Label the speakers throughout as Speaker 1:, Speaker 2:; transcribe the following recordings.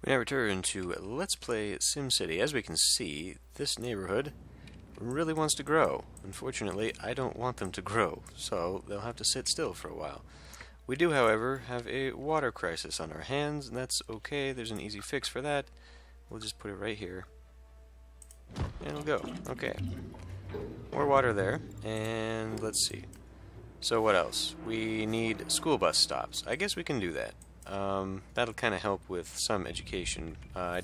Speaker 1: We now return to Let's Play SimCity. As we can see, this neighborhood really wants to grow. Unfortunately, I don't want them to grow, so they'll have to sit still for a while. We do, however, have a water crisis on our hands, and that's okay. There's an easy fix for that. We'll just put it right here. And it'll go. Okay. More water there, and let's see. So what else? We need school bus stops. I guess we can do that. That'll kind of help with some education. I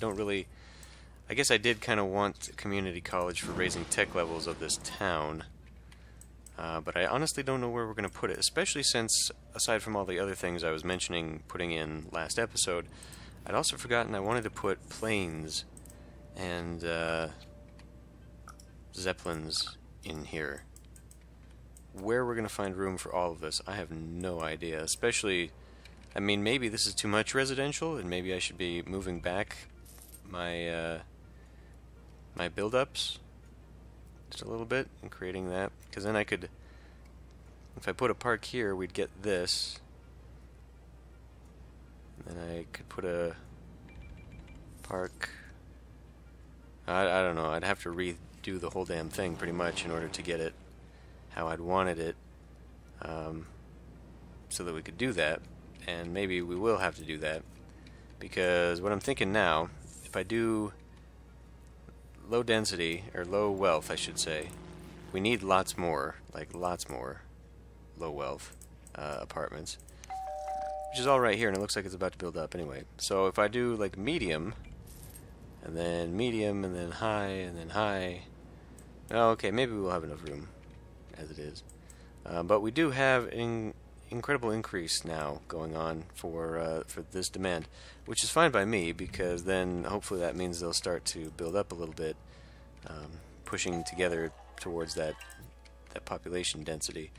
Speaker 1: guess I did kind of want a community college for raising tech levels of this town. But I honestly don't know where we're going to put it, especially since, aside from all the other things I was mentioning putting in last episode, I'd also forgotten I wanted to put planes and zeppelins in here. Where we're going to find room for all of this, I have no idea. Especially, I mean, maybe this is too much residential, and maybe I should be moving back my my build-ups just a little bit and creating that, because then I could, if I put a park here, we'd get this, and then I could put a park. I don't know. I'd have to redo the whole damn thing pretty much in order to get it how I'd wanted it, so that we could do that. And maybe we will have to do that, because what I'm thinking now, if I do low density, or low wealth I should say, we need lots more, like lots more low wealth apartments, which is all right here, and it looks like it's about to build up anyway. So if I do like medium, and then high, and then high, oh, okay, maybe we'll have enough room as it is. But we do have an incredible increase now going on for this demand, which is fine by me, because then hopefully that means they'll start to build up a little bit, pushing together towards that population density.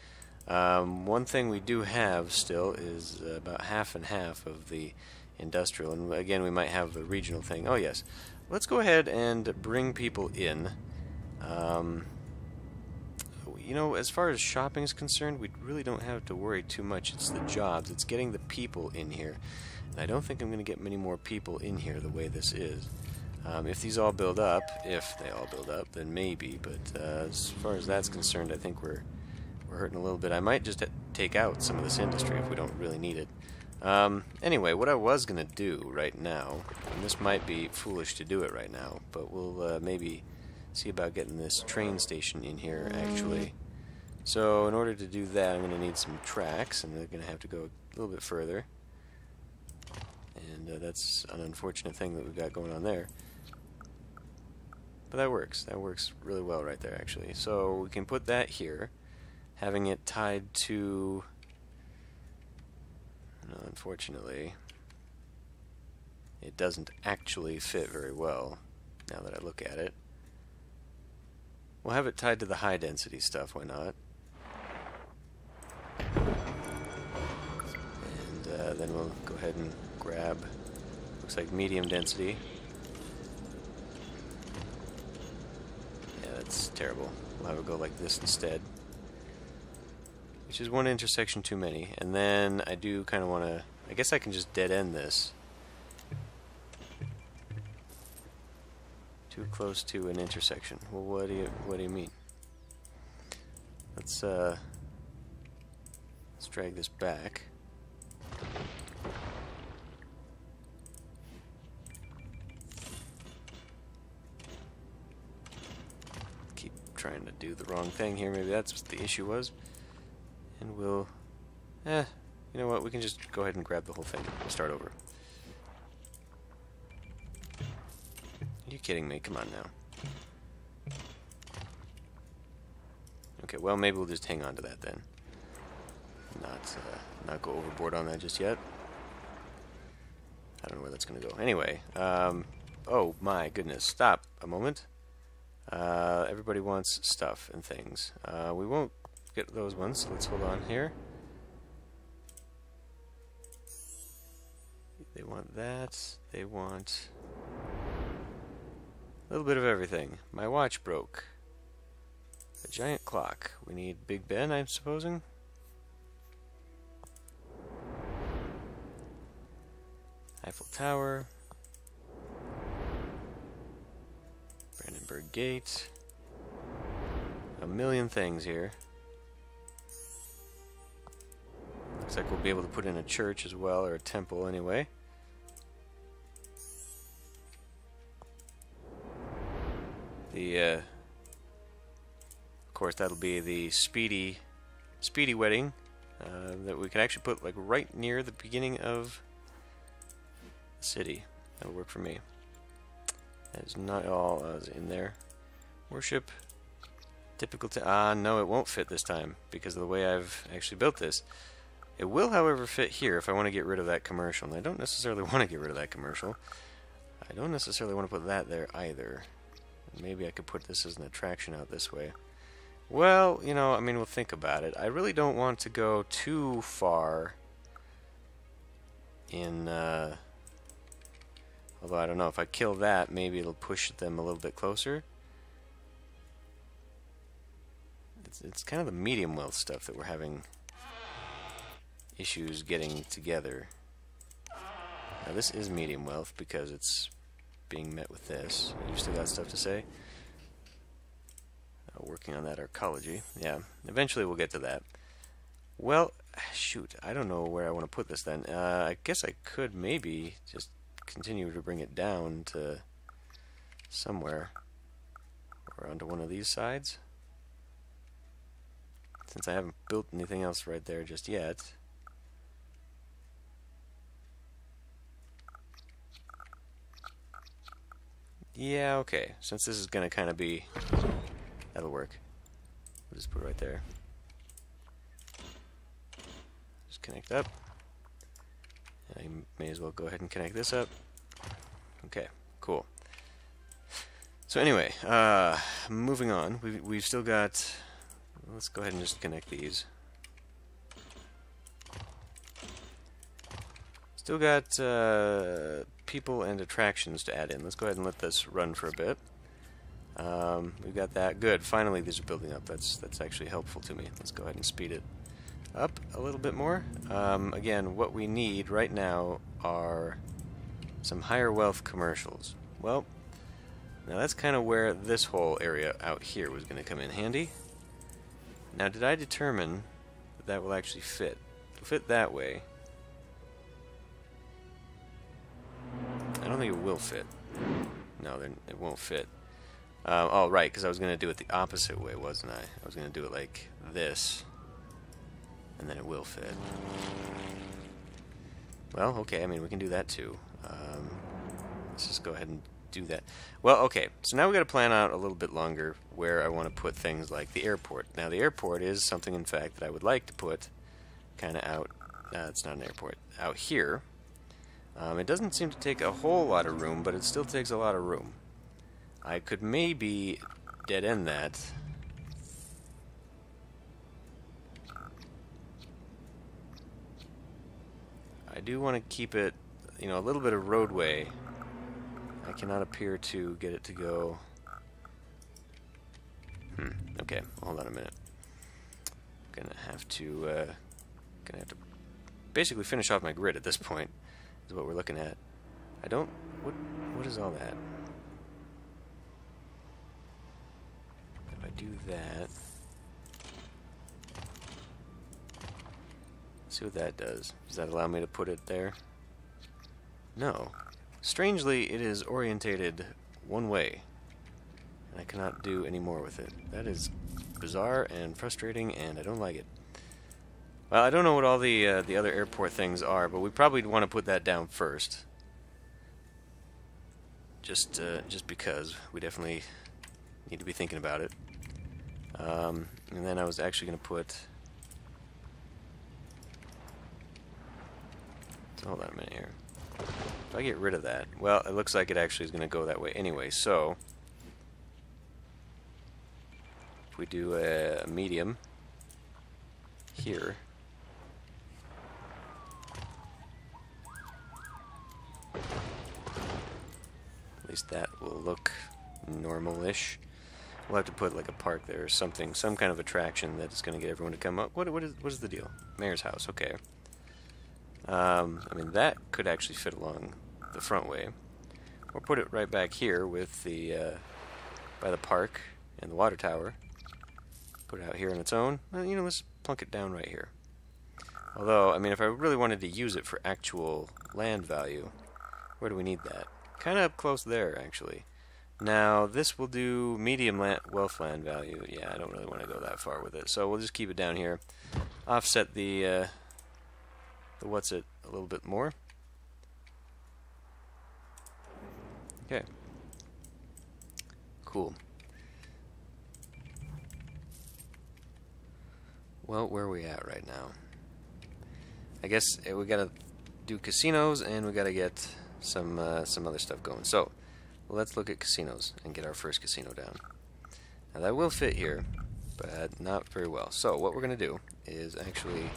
Speaker 1: One thing we do have still is about half and half of the industrial, and again we might have a regional thing. Oh yes, let's go ahead and bring people in. You know, as far as shopping is concerned, we really don't have to worry too much. It's the jobs. It's getting the people in here. And I don't think I'm going to get many more people in here the way this is. If these all build up, if they all build up, then maybe. But as far as that's concerned, I think we're hurting a little bit. I might just take out some of this industry if we don't really need it. Anyway, what I was going to do right now, and this might be foolish to do it right now, but we'll maybe see about getting this train station in here, actually. So in order to do that, I'm going to need some tracks, and they're going to have to go a little bit further. And that's an unfortunate thing that we've got going on there. But that works. That works really well right there, actually. So we can put that here, having it tied to... No, unfortunately, it doesn't actually fit very well, now that I look at it. We'll have it tied to the high density stuff, why not? And then we'll go ahead and grab, looks like medium density. Yeah, that's terrible. We'll have it go like this instead, which is one intersection too many. And then I do kind of want to, I guess I can just dead end this. Too close to an intersection. Well, what do you mean? Let's drag this back. Keep trying to do the wrong thing here. Maybe that's what the issue was. And we'll, you know what? We can just go ahead and grab the whole thing. Start over. Are you kidding me? Come on now. Okay, well, maybe we'll just hang on to that then. Not go overboard on that just yet. I don't know where that's going to go. Anyway, oh my goodness, stop a moment. Everybody wants stuff and things. We won't get those ones, so let's hold on here. They want that. They want a little bit of everything. My watch broke. A giant clock. We need Big Ben, I'm supposing. Eiffel Tower. Timber gate. A million things here. Looks like we'll be able to put in a church as well, or a temple anyway. Of course, that'll be the speedy wedding that we can actually put like right near the beginning of the city. That'll work for me. That is not all in there. Worship. Typical no, it won't fit this time because of the way I've actually built this. It will, however, fit here if I want to get rid of that commercial. And I don't necessarily want to get rid of that commercial. I don't necessarily want to put that there either. Maybe I could put this as an attraction out this way. Well, you know, I mean, we'll think about it. I really don't want to go too far in, although I don't know, if I kill that, maybe it'll push them a little bit closer. It's kind of the medium wealth stuff that we're having issues getting together. Now this is medium wealth because it's being met with this. You still got stuff to say? Working on that arcology. Yeah, eventually we'll get to that. Well, shoot, I don't know where I want to put this then. I guess I could maybe just continue to bring it down to somewhere. Or onto one of these sides. Since I haven't built anything else right there just yet. Yeah, okay. Since this is going to kind of be... That'll work. We'll just put it right there. Just connect up. And I may as well go ahead and connect this up. Okay, cool. So anyway, moving on. We've still got... Let's go ahead and just connect these. Still got people and attractions to add in. Let's go ahead and let this run for a bit. We've got that. Good. Finally, these are building up. That's actually helpful to me. Let's go ahead and speed it up a little bit more. Again, what we need right now are some higher wealth commercials. Well, now that's kind of where this whole area out here was going to come in handy. Now, did I determine that that will actually fit? It'll fit that way. I don't think it will fit. No, then it won't fit. Oh, right, because I was going to do it the opposite way, wasn't I? I was going to do it like this, and then it will fit. Well, okay, I mean, we can do that too. Let's just go ahead and do that. Well, okay, so now we've got to plan out a little bit longer where I want to put things like the airport. Now, the airport is something, in fact, that I would like to put kind of out. It's not an airport. Out here. It doesn't seem to take a whole lot of room, but it still takes a lot of room. I could maybe dead-end that. I do want to keep it, you know, a little bit of roadway. I cannot appear to get it to go... Okay, hold on a minute. Gonna have to basically finish off my grid at this point, is what we're looking at. I don't... What is all that? If I do that... Let's see what that does. Does that allow me to put it there? No. Strangely, it is orientated one way. And I cannot do any more with it. That is bizarre and frustrating, and I don't like it. Well, I don't know what all the other airport things are, but we probably want to put that down first. Just because we definitely need to be thinking about it. And then I was actually going to put... So hold on a minute here. If I get rid of that, well, it looks like it actually is going to go that way anyway, so... If we do a medium here... At least that will look normal-ish. We'll have to put like a park there or something, some kind of attraction that is going to get everyone to come up. What is the deal? Mayor's house, okay. I mean, that could actually fit along the front way. Or put it right back here with the by the park and the water tower. Put it out here on its own. Well, you know, let's plunk it down right here. Although, I mean, if I really wanted to use it for actual land value, where do we need that? Kind of up close there, actually. Now, this will do medium wealth land value. Yeah, I don't really want to go that far with it, so we'll just keep it down here. Offset the what's it a little bit more. Okay. Cool. Well, where are we at right now? I guess we gotta do casinos and we gotta get some other stuff going. So let's look at casinos and get our first casino down. Now that will fit here, but not very well. So what we're gonna do is actually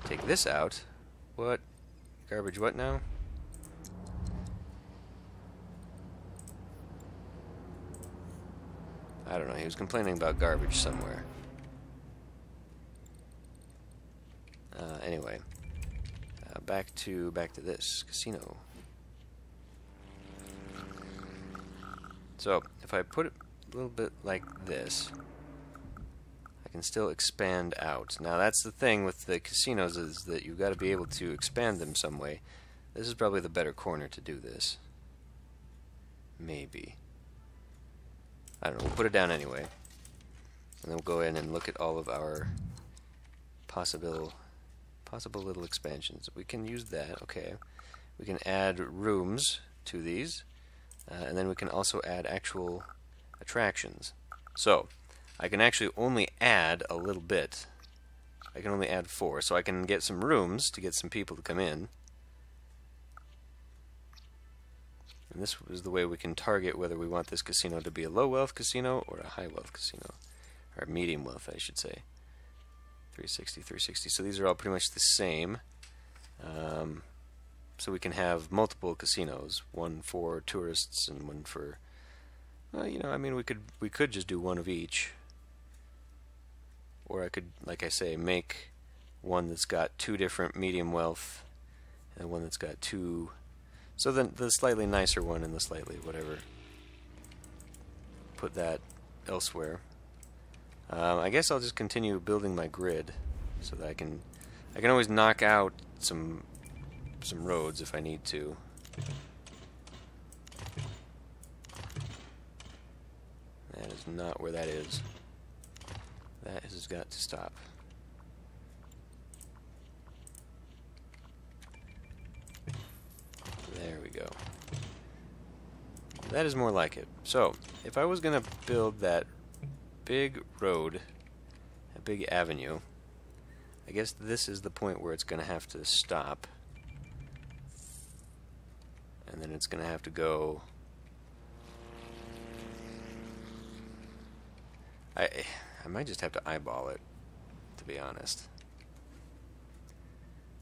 Speaker 1: take this out. What garbage? What now? I don't know. He was complaining about garbage somewhere. Anyway, back to this casino. So if I put it a little bit like this, I can still expand out. Now that's the thing with the casinos, is that you've got to be able to expand them some way. This is probably the better corner to do this. Maybe. I don't know. We'll put it down anyway, and then we'll go in and look at all of our possible little expansions. We can use that. Okay, we can add rooms to these, and then we can also add actual attractions. So I can actually only add a little bit. I can only add 4, so I can get some rooms to get some people to come in. And this is the way we can target whether we want this casino to be a low wealth casino or a high wealth casino, or medium wealth, I should say. 360, 360. So these are all pretty much the same. So we can have multiple casinos, one for tourists and one for, well, you know, I mean, we could just do one of each, or I could, like I say, make one that's got 2 different medium wealth and one that's got 2. So then the slightly nicer one and the slightly whatever. Put that elsewhere. I guess I'll just continue building my grid so that I can always knock out some roads if I need to. That is not where that is. That has got to stop. There we go. That is more like it. So, if I was going to build that big road, a big avenue, I guess this is the point where it's going to have to stop. And then it's going to have to go... I might just have to eyeball it, to be honest.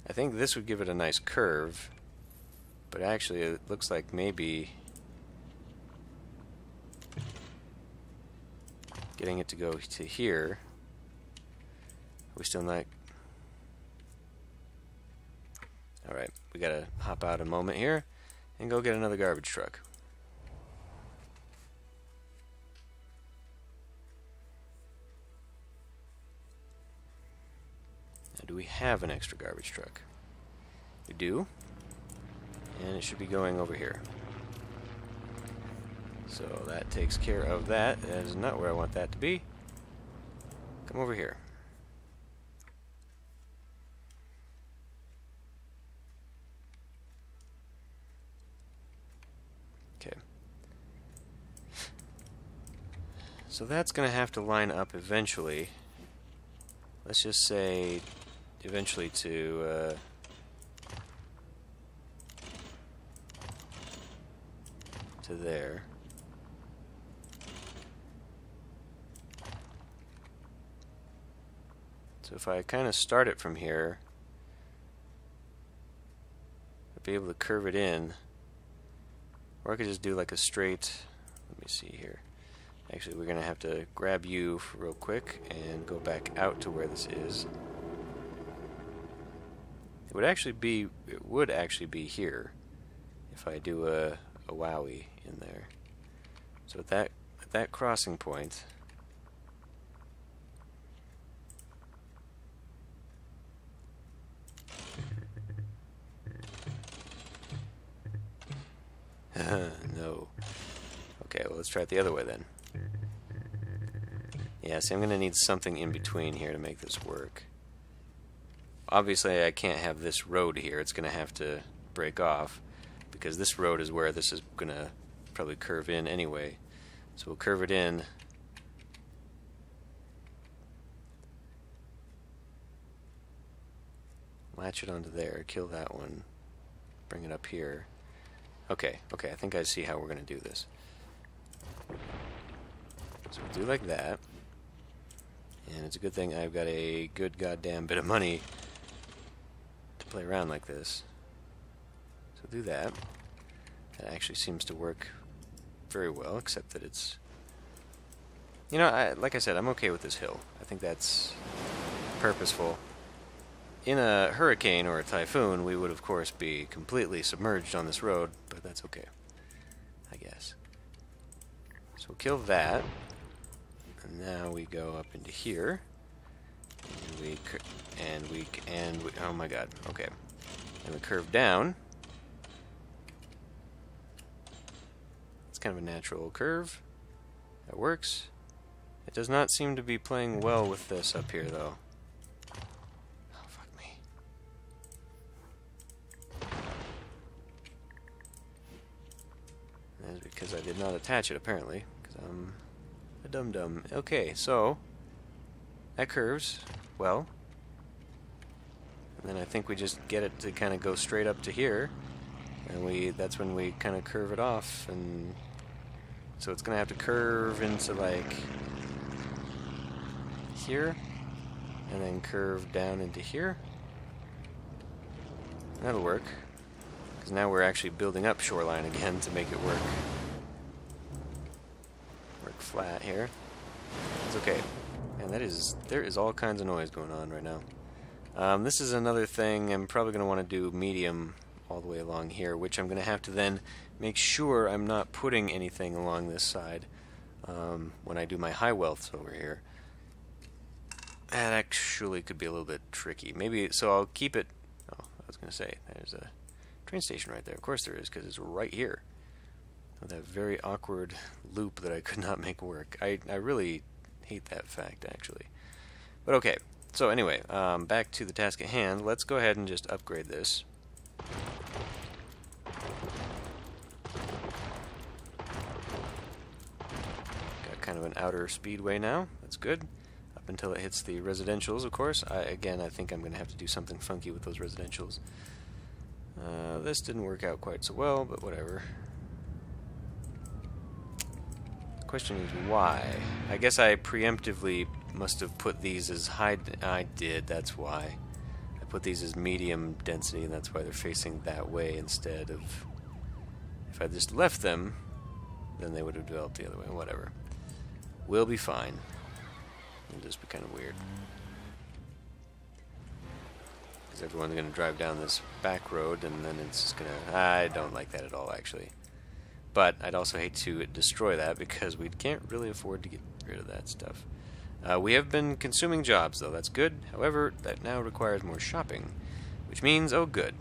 Speaker 1: I think this would give it a nice curve, but actually it looks like maybe getting it to go to here. Are we still not? Alright, we gotta hop out a moment here and go get another garbage truck. Now, do we have an extra garbage truck? We do. And it should be going over here. So that takes care of that. That is not where I want that to be. Come over here. Okay. So that's going to have to line up eventually. Let's just say eventually to there. So if I kind of start it from here, I'll be able to curve it in, or I could just do like a straight, let me see here. Actually, we're going to have to grab you real quick and go back out to where this is. It would actually be here if I do a wowie in there. So with that at that crossing point. No. Okay, well, let's try it the other way then. Yeah, see, I'm going to need something in between here to make this work. Obviously, I can't have this road here. It's going to have to break off, because this road is where this is going to probably curve in anyway. So we'll curve it in. Latch it onto there, kill that one, bring it up here. Okay, I think I see how we're going to do this. So we'll do like that. And it's a good thing I've got a good goddamn bit of money to play around like this. So do that. That actually seems to work very well, except that it's... You know, like I said, I'm okay with this hill. I think that's purposeful. In a hurricane or a typhoon, we would of course be completely submerged on this road, but that's okay, I guess. So we'll kill that, and now we go up into here, and we oh my god, okay. And we curve down. It's kind of a natural curve. That works. It does not seem to be playing well with this up here, though. That's because I did not attach it, apparently, because I'm a dum-dum. Okay, so that curves well, and then I think we just get it to kind of go straight up to here, and that's when we kind of curve it off, and so it's going to have to curve into like here, and then curve down into here. That'll work. Now we're actually building up shoreline again to make it work. Work flat here. It's okay. And there is all kinds of noise going on right now. This is another thing. I'm probably going to want to do medium all the way along here, which I'm going to have to then make sure I'm not putting anything along this side when I do my high wealths over here. That actually could be a little bit tricky. Maybe, so I'll keep it... Oh, I was going to say, there's a train station right there. Of course there is, because it's right here. With that very awkward loop that I could not make work. I really hate that fact, actually. But okay, so anyway, back to the task at hand. Let's go ahead and just upgrade this. Got kind of an outer speedway now. That's good. Up until it hits the residentials, of course. Again, I think I'm going to have to do something funky with those residentials. This didn't work out quite so well, but whatever. The question is why? I guess I preemptively must have put these as high... I did, that's why. I put these as medium density, and that's why they're facing that way instead of... If I just left them, then they would have developed the other way. Whatever. We'll be fine. It'll just be kind of weird. Everyone's going to drive down this back road, and then it's just going to... I don't like that at all, actually. But I'd also hate to destroy that, because we can't really afford to get rid of that stuff. We have been consuming jobs, though. That's good. However, that now requires more shopping, which means, oh good,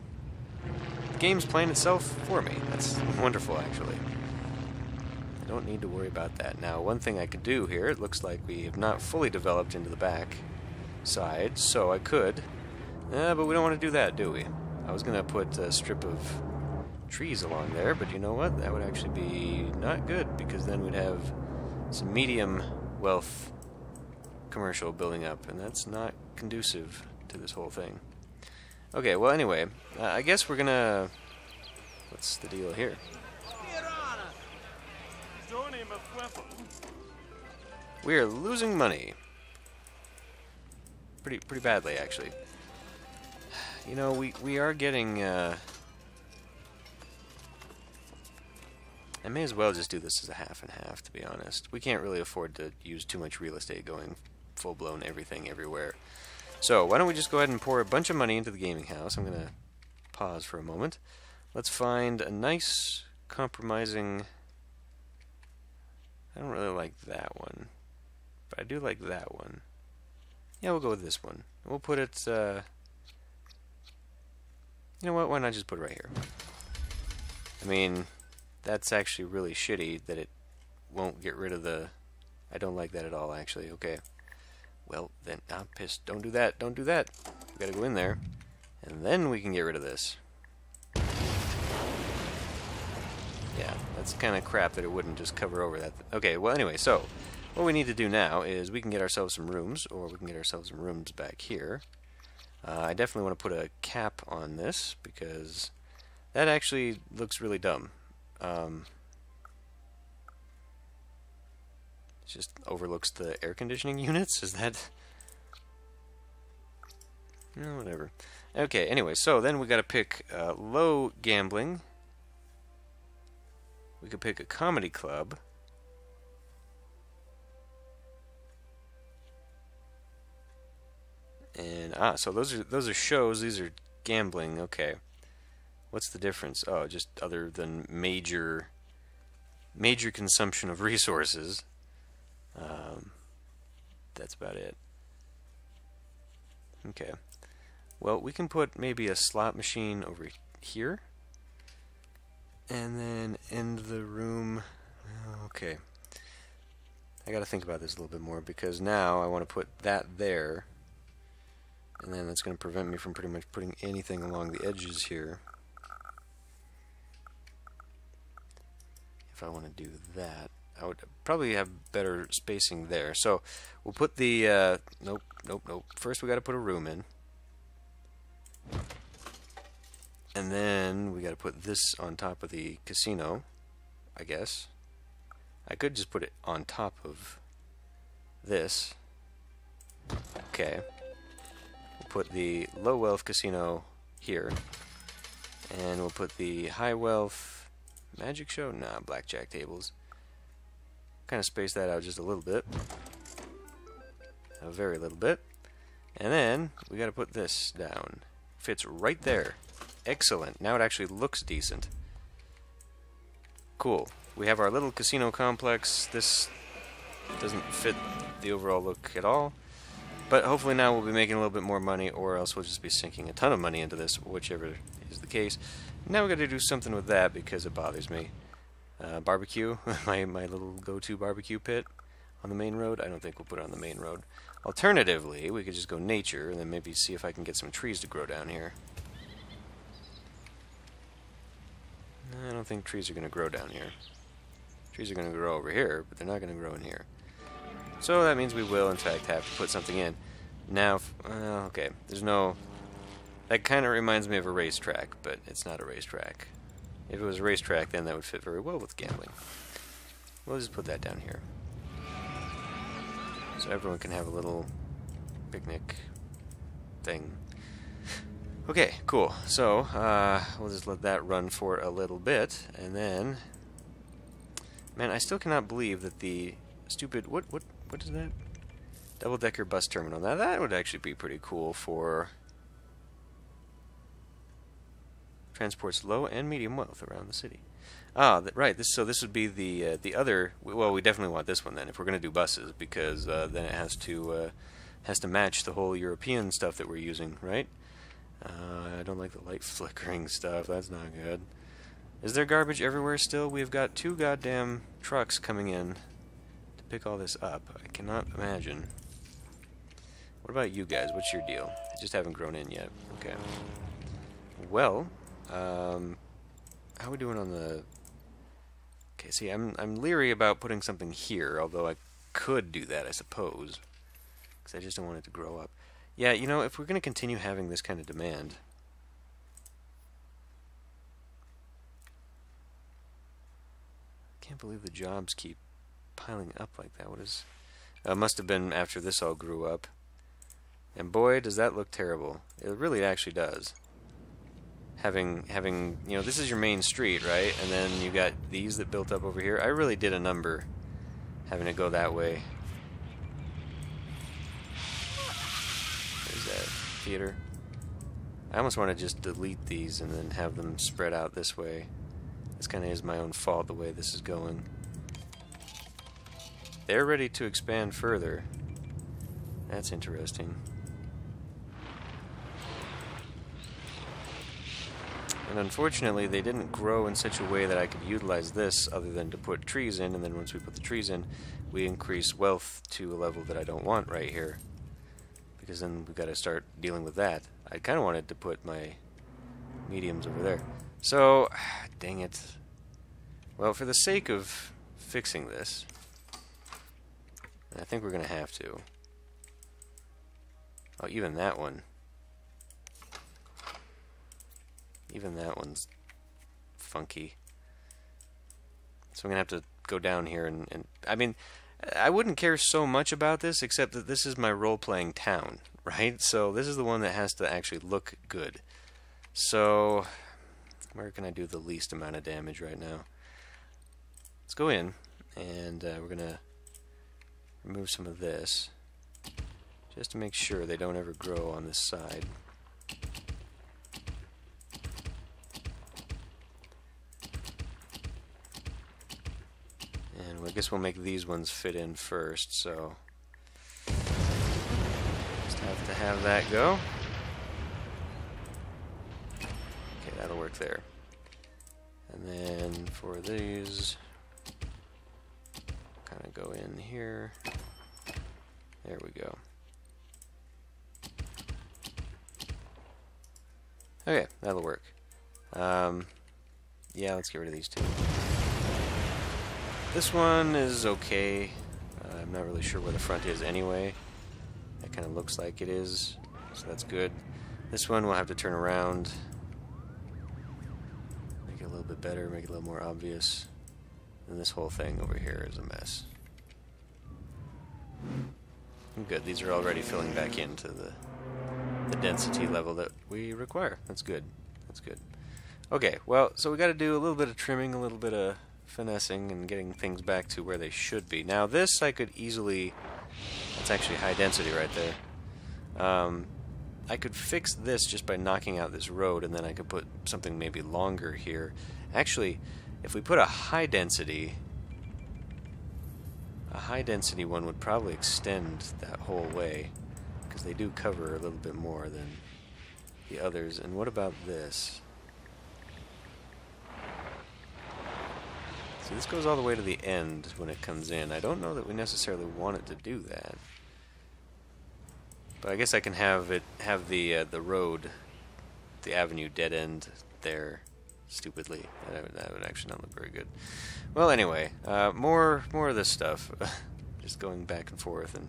Speaker 1: the game's playing itself for me. That's wonderful, actually. I don't need to worry about that. Now, one thing I could do here, it looks like we have not fully developed into the back side, so I could... but we don't want to do that, do we? I was going to put a strip of trees along there, but you know what? That would actually be not good, because then we'd have some medium wealth commercial building up, and that's not conducive to this whole thing. Okay, well anyway, I guess we're going to... What's the deal here? We are losing money. Pretty badly, actually. You know, we are getting, I may as well just do this as a half and half, to be honest. We can't really afford to use too much real estate going full-blown everything everywhere. So, why don't we just go ahead and pour a bunch of money into the gaming house. I'm going to pause for a moment. Let's find a nice, compromising... I don't really like that one, but I do like that one. Yeah, we'll go with this one. We'll put it, you know what, why not just put it right here? I mean, that's actually really shitty that it won't get rid of the... I don't like that at all, actually. Okay. Well, then, I'm pissed. Don't do that. Don't do that. We gotta go in there. And then we can get rid of this. Yeah, that's kind of crap that it wouldn't just cover over that. Okay, well, anyway, so what we need to do now is we can get ourselves some rooms, or we can get ourselves some rooms back here. I definitely want to put a cap on this, because that actually looks really dumb. It just overlooks the air conditioning units? Is that... No, whatever. Okay, anyway, so then we got to pick low gambling. We could pick a comedy club. And so those are shows. These are gambling. Okay, what's the difference? Oh, just other than major consumption of resources. That's about it. Okay. Well, we can put maybe a slot machine over here. And then end the room. Okay. I gotta think about this a little bit more, because now I want to put that there. And then that's going to prevent me from pretty much putting anything along the edges here. If I want to do that, I would probably have better spacing there. So we'll put the nope. First we got to put a room in, and then we got to put this on top of the casino. I guess I could just put it on top of this. Okay. We'll put the low wealth casino here, and we'll put the high wealth magic show. Nah, blackjack tables. Kind of space that out just a little bit. A very little bit. And then we got to put this down. Fits right there. Excellent. Now it actually looks decent. Cool. We have our little casino complex. This doesn't fit the overall look at all. But hopefully now we'll be making a little bit more money, or else we'll just be sinking a ton of money into this, whichever is the case. Now we got to do something with that because it bothers me. Barbecue, my little go-to barbecue pit on the main road. I don't think we'll put it on the main road. Alternatively, we could just go nature and then maybe see if I can get some trees to grow down here. I don't think trees are going to grow down here. Trees are going to grow over here, but they're not going to grow in here. So that means we will, in fact, have to put something in. Now, okay, there's no... That kind of reminds me of a racetrack, but it's not a racetrack. If it was a racetrack, then that would fit very well with gambling. We'll just put that down here. So everyone can have a little picnic thing. Okay, cool. So, we'll just let that run for a little bit, and then... Man, I still cannot believe that the stupid... What is that? Double-decker bus terminal. Now, that would actually be pretty cool for... Transports low and medium wealth around the city. Ah, right. So this would be the other. Well, we definitely want this one then, if we're going to do buses, because then it has to match the whole European stuff that we're using, right? I don't like the light flickering stuff. That's not good. Is there garbage everywhere still? We've got 2 goddamn trucks coming in to pick all this up. I cannot imagine. What about you guys? What's your deal? I just haven't grown in yet. Okay. Well. How are we doing on the... Okay, see, I'm leery about putting something here, although I could do that, I suppose. Because I just don't want it to grow up. Yeah, you know, if we're going to continue having this kind of demand... I can't believe the jobs keep piling up like that. What is... must have been after this all grew up. And boy, does that look terrible. It really actually does. Having, you know, this is your main street, right? And then you got these that built up over here. I really did a number having to go that way. There's that theater. I almost want to just delete these and then have them spread out this way. This kind of is my own fault, the way this is going. they're ready to expand further. That's interesting. And unfortunately, they didn't grow in such a way that I could utilize this other than to put trees in, and then once we put the trees in, we increase wealth to a level that I don't want right here. Because then we've got to start dealing with that. I kind of wanted to put my mediums over there. So, dang it. Well, for the sake of fixing this, and I think we're going to have to. Oh, even that one. Even that one's funky. So I'm going to have to go down here and I mean, I wouldn't care so much about this, except that this is my role-playing town, right? So this is the one that has to actually look good. So, where can I do the least amount of damage right now? Let's go in, and we're going to remove some of this, just to make sure they don't ever grow on this side. And I guess we'll make these ones fit in first, so just have to have that go. Okay, that'll work there. And then for these, kind of go in here. There we go. Okay, that'll work. Yeah, let's get rid of these two. This one is okay. I'm not really sure where the front is anyway. That kind of looks like it is, so that's good. This one we'll have to turn around. Make it a little bit better, make it a little more obvious. And this whole thing over here is a mess. Good, these are already filling back into the density level that we require. That's good. That's good. Okay, well, so we got to do a little bit of trimming, a little bit of finessing, and getting things back to where they should be. Now, this I could easily... That's actually high density right there. I could fix this just by knocking out this road, and then I could put something maybe longer here. Actually, if we put a high density one would probably extend that whole way, because they do cover a little bit more than the others. And what about this? See, this goes all the way to the end when it comes in. I don't know that we necessarily want it to do that. But I guess I can have the road, the avenue dead end there stupidly. That would actually not look very good. Well, anyway, more of this stuff. Just going back and forth and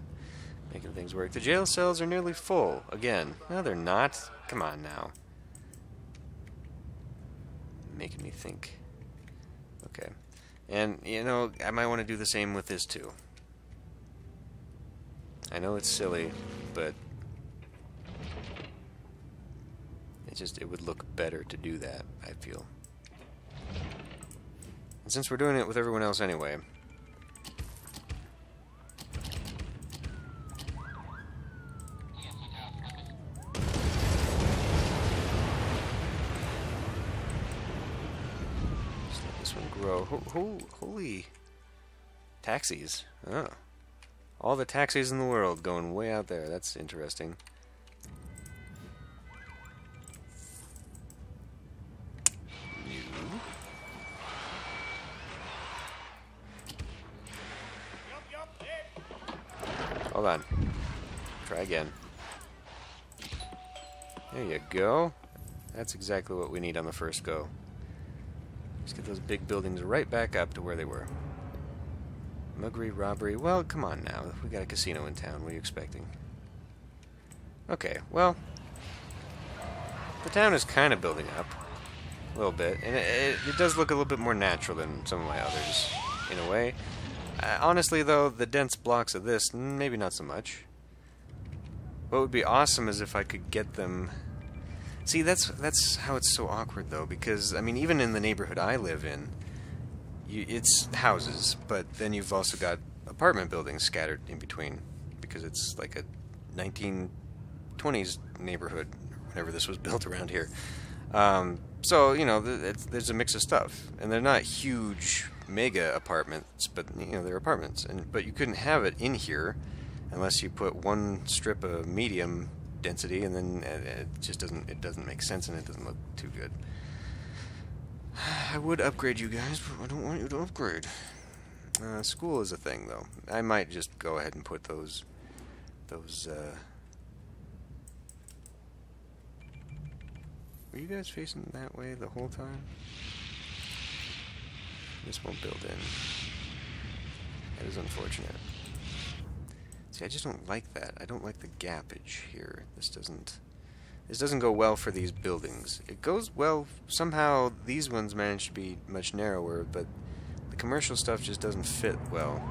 Speaker 1: making things work. The jail cells are nearly full again. No, they're not. Come on now. Making me think. Okay. And, you know, I might want to do the same with this too. I know it's silly, but it would look better to do that, I feel. And since we're doing it with everyone else anyway, just let this one grow. Holy taxis. Oh. All the taxis in the world going way out there. That's interesting. Hold on. Try again. There you go. That's exactly what we need on the first go. Just get those big buildings right back up to where they were. Muggery, robbery. Well, come on now. We got a casino in town. What are you expecting? Okay, well, the town is kind of building up a little bit, and it does look a little bit more natural than some of my others, in a way. Honestly, though, the dense blocks of this, maybe not so much. What would be awesome is if I could get them... See, that's how it's so awkward, though, because, I mean, even in the neighborhood I live in, it's houses, but then you've also got apartment buildings scattered in between, because it's like a 1920s neighborhood, whenever this was built around here. So, you know, there's a mix of stuff, and they're not huge mega apartments, but you know they're apartments, but you couldn't have it in here unless you put one strip of medium density, and then it just doesn't make sense, and it doesn't look too good. I would upgrade you guys, but I don't want you to upgrade. School is a thing, though. I might just go ahead and put those. Were you guys facing that way the whole time? This won't build in. That is unfortunate. See, I just don't like that. I don't like the gappage here. This doesn't go well for these buildings. It goes well, somehow these ones manage to be much narrower, but the commercial stuff just doesn't fit well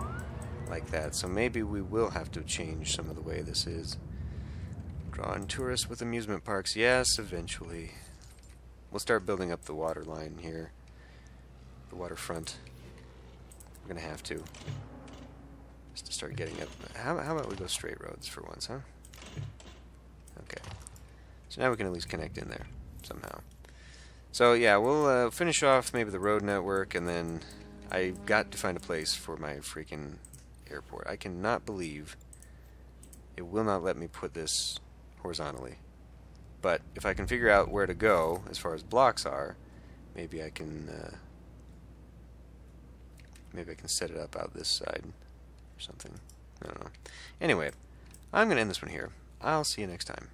Speaker 1: like that. So maybe we will have to change some of the way this is. Drawing tourists with amusement parks. Yes, eventually. We'll start building up the water line here. The waterfront. We're gonna have to. Just to start getting up. How about we go straight roads for once, huh? Okay. So now we can at least connect in there somehow. So yeah, we'll finish off maybe the road network, and then I got to find a place for my freaking airport. I cannot believe it will not let me put this horizontally. But if I can figure out where to go as far as blocks are, maybe I can set it up out this side or something. I don't know. Anyway, I'm going to end this one here. I'll see you next time.